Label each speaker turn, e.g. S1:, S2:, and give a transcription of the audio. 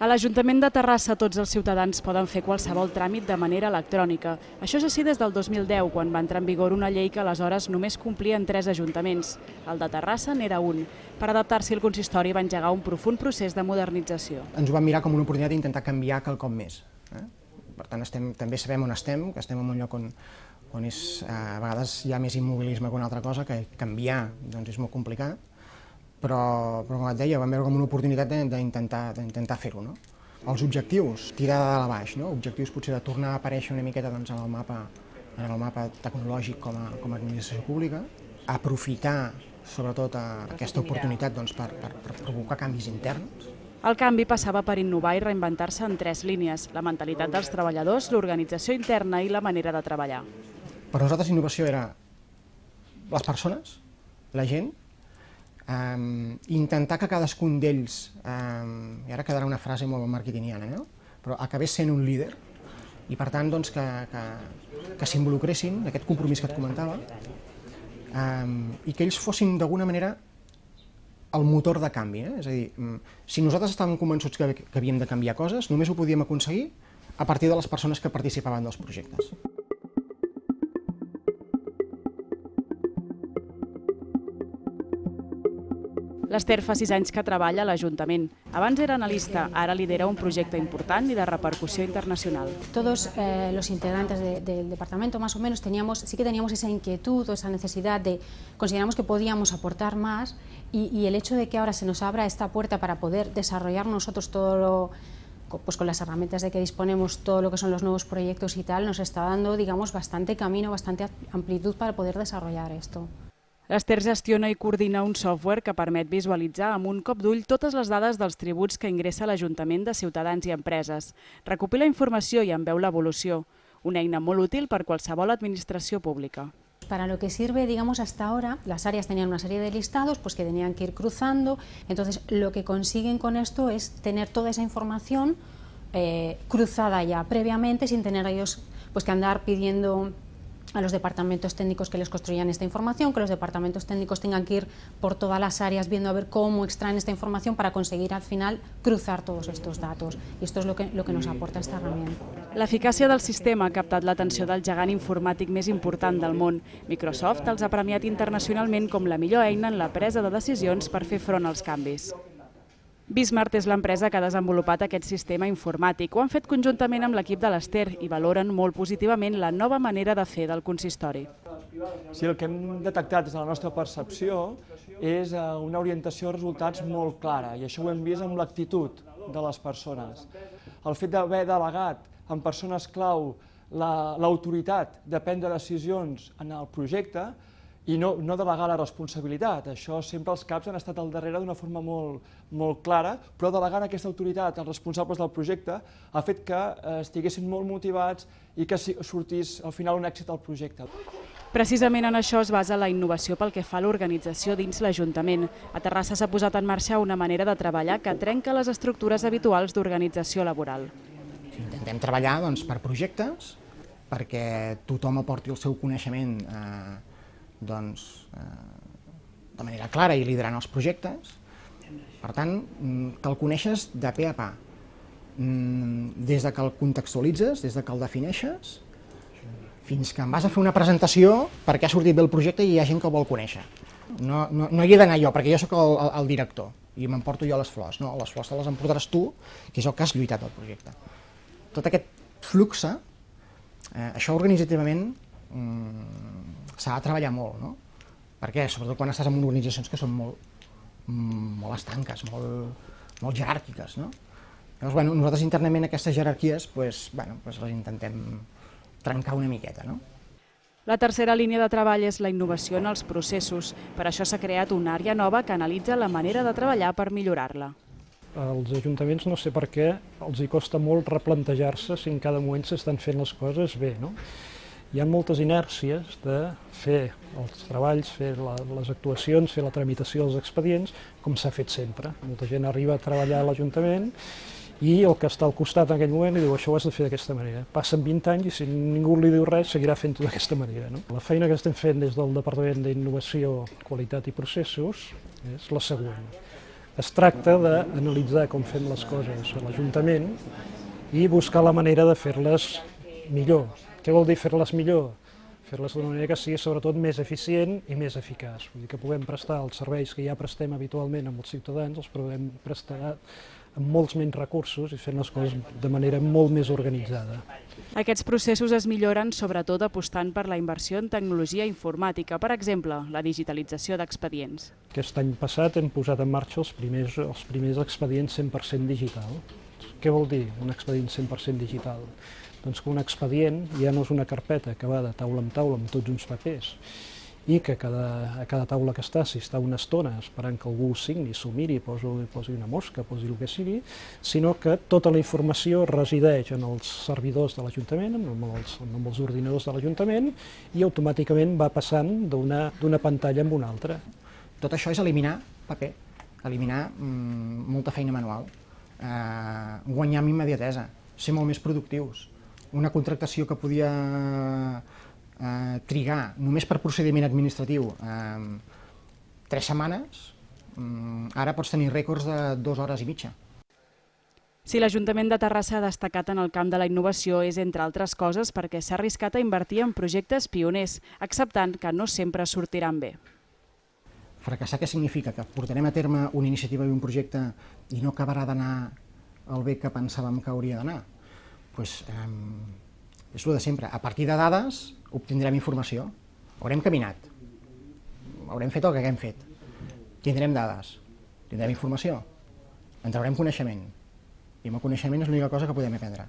S1: A l'Ajuntament de Terrassa tots els ciutadans poden fer qualsevol tràmit de manera electrònica. Això és així des del 2010, quan va entrar en vigor una llei que aleshores només complia en 3 ajuntaments. El de Terrassa n'era un. Per adaptar-s'hi, el consistori va engegar un profund procés de modernització.
S2: Ens ho vam mirar com una oportunitat d'intentar canviar quelcom més. Per tant, també sabem on estem, que estem en un lloc on a vegades hi ha més immobilisme que una altra cosa, que canviar és molt complicat. Però com et deia, vam veure com una oportunitat d'intentar fer-ho. Els objectius, tirar de dalt a baix, objectius potser de tornar a aparèixer una miqueta en el mapa tecnològic com a administració pública, aprofitar sobretot aquesta oportunitat per provocar canvis interns.
S1: El canvi passava per innovar i reinventar-se en 3 línies: la mentalitat dels treballadors, l'organització interna i la manera de treballar.
S2: Per nosaltres innovació era les persones, la gent, intentar que cadascun d'ells, i ara quedarà una frase molt marketingiana, però acabés sent un líder i per tant que s'involucressin, aquest compromís que et comentava, i que ells fossin d'alguna manera el motor de canvi. És a dir, si nosaltres estàvem convençuts que havíem de canviar coses, només ho podíem aconseguir a partir de les persones que participaven dels projectes.
S1: L'Ester fa 6 anys que treballa a l'Ajuntament. Abans era analista, ara lidera un projecte important i de repercussió internacional.
S3: Todos los integrantes del departamento más o menos sí que teníamos esa inquietud o esa necesidad consideramos que podíamos aportar más y el hecho de que ahora se nos abra esta puerta para poder desarrollar nosotros pues con las herramientas de que disponemos, todo lo que son los nuevos proyectos y tal, nos está dando, digamos, bastante camino, bastante amplitud para poder desarrollar esto.
S1: L'Ester gestiona i coordina un software que permet visualitzar amb un cop d'ull totes les dades dels tributs que ingressa l'Ajuntament de ciutadans i empreses. Recopila informació i en veu l'evolució. Una eina molt útil per qualsevol administració pública.
S3: Para lo que sirve, digamos, hasta ahora, las áreas tenían una serie de listados pues que tenían que ir cruzando, entonces lo que consiguen con esto es tener toda esa información cruzada ya previamente sin tener ellos pues que andar pidiendo a los departamentos técnicos que les construyan esta información, que los departamentos técnicos tengan que ir por todas las áreas viendo a ver cómo extraen esta información para conseguir al final cruzar todos estos datos. Y esto es lo que nos aporta esta herramienta.
S1: L'eficàcia del sistema ha captat l'atenció del gegant informàtic més important del món. Microsoft els ha premiat internacionalment com la millor eina en la presa de decisions per fer front als canvis. Bismart és l'empresa que ha desenvolupat aquest sistema informàtic. Ho han fet conjuntament amb l'equip de l'Ester i valoren molt positivament la nova manera de fer del consistori.
S4: Sí, el que hem detectat des de la nostra percepció és una orientació de resultats molt clara i això ho hem vist amb l'actitud de les persones. El fet d'haver delegat en persones clau l'autoritat de prendre decisions en el projecte i no delegar la responsabilitat. Això sempre els caps han estat al darrere d'una forma molt clara, però delegant aquesta autoritat als responsables del projecte ha fet que estiguessin molt motivats i que sortís al final un èxit al projecte.
S1: Precisament en això es basa la innovació pel que fa a l'organització dins l'Ajuntament. A Terrassa s'ha posat en marxa una manera de treballar que trenca les estructures habituals d'organització laboral.
S2: Intentem treballar per projectes, perquè tothom aporti el seu coneixement de manera clara i liderant els projectes. Per tant, que el coneixes de pe a pa, des que el contextualitzes, des que el defineixes, fins que em vas a fer una presentació perquè ha sortit bé el projecte i hi ha gent que el vol conèixer. No hi he d'anar jo, perquè jo soc el director i m'emporto jo les flors. No, les flors te les emportaràs tu, que és el que has lluitat al projecte. Tot aquest flux, això organitzativament s'ha de treballar molt, no? Perquè sobretot quan estàs en organitzacions que són molt estanques, molt jeràrquiques, no? Llavors, nosaltres internament aquestes jerarquies les intentem trencar una miqueta, no?
S1: La tercera línia de treball és la innovació en els processos. Per això s'ha creat una àrea nova que analitza la manera de treballar per millorar-la.
S5: Als ajuntaments no sé per què els hi costa molt replantejar-se si en cada moment s'estan fent les coses bé, no? Hi ha moltes inèrcies de fer els treballs, fer les actuacions, fer la tramitació dels expedients, com s'ha fet sempre. Molta gent arriba a treballar a l'Ajuntament i el que està al costat en aquell moment li diu això ho has de fer d'aquesta manera. Passen 20 anys i si ningú li diu res seguirà fent-ho d'aquesta manera. La feina que estem fent des del Departament d'Innovació, Qualitat i Processos és la següent. Es tracta d'analitzar com fem les coses a l'Ajuntament i buscar la manera de fer-les millor. Què vol dir fer-les millor? Fer-les d'una manera que sigui sobretot més eficient i més eficaç. Vull dir que puguem prestar els serveis que ja prestem habitualment amb els ciutadans, els puguem prestar amb molts menys recursos i fent les coses de manera molt més organitzada.
S1: Aquests processos es milloren sobretot apostant per la inversió en tecnologia informàtica, per exemple, la digitalització d'expedients.
S5: Aquest any passat hem posat en marxa els primers expedients 100% digital. Què vol dir un expedient 100% digital? Doncs que un expedient ja no és una carpeta que va de taula en taula amb tots uns papers i que a cada taula que està, si està una estona esperant que algú ho signi, s'ho miri, posi una mosca, posi el que sigui, sinó que tota la informació resideix en els servidors de l'Ajuntament, amb els ordinadors de l'Ajuntament, i automàticament va passant d'una pantalla a una altra.
S2: Tot això és eliminar paper, eliminar molta feina manual, guanyar amb immediatesa, ser molt més productius. Una contractació que podia trigar només per procediment administratiu 3 setmanes, ara pots tenir rècords de 2 hores i mitja.
S1: Si l'Ajuntament de Terrassa ha destacat en el camp de la innovació és, entre altres coses, perquè s'ha arriscat a invertir en projectes pioners, acceptant que no sempre sortiran bé.
S2: Fracassar què significa? Que portarem a terme una iniciativa i un projecte i no acabarà d'anar el bé que pensàvem que hauria d'anar? Doncs és el de sempre. A partir de dades obtindrem informació. Haurem caminat, haurem fet el que haguem fet. Tindrem dades, tindrem informació, en traurem coneixement. I amb el coneixement és l'única cosa que podem aprendre.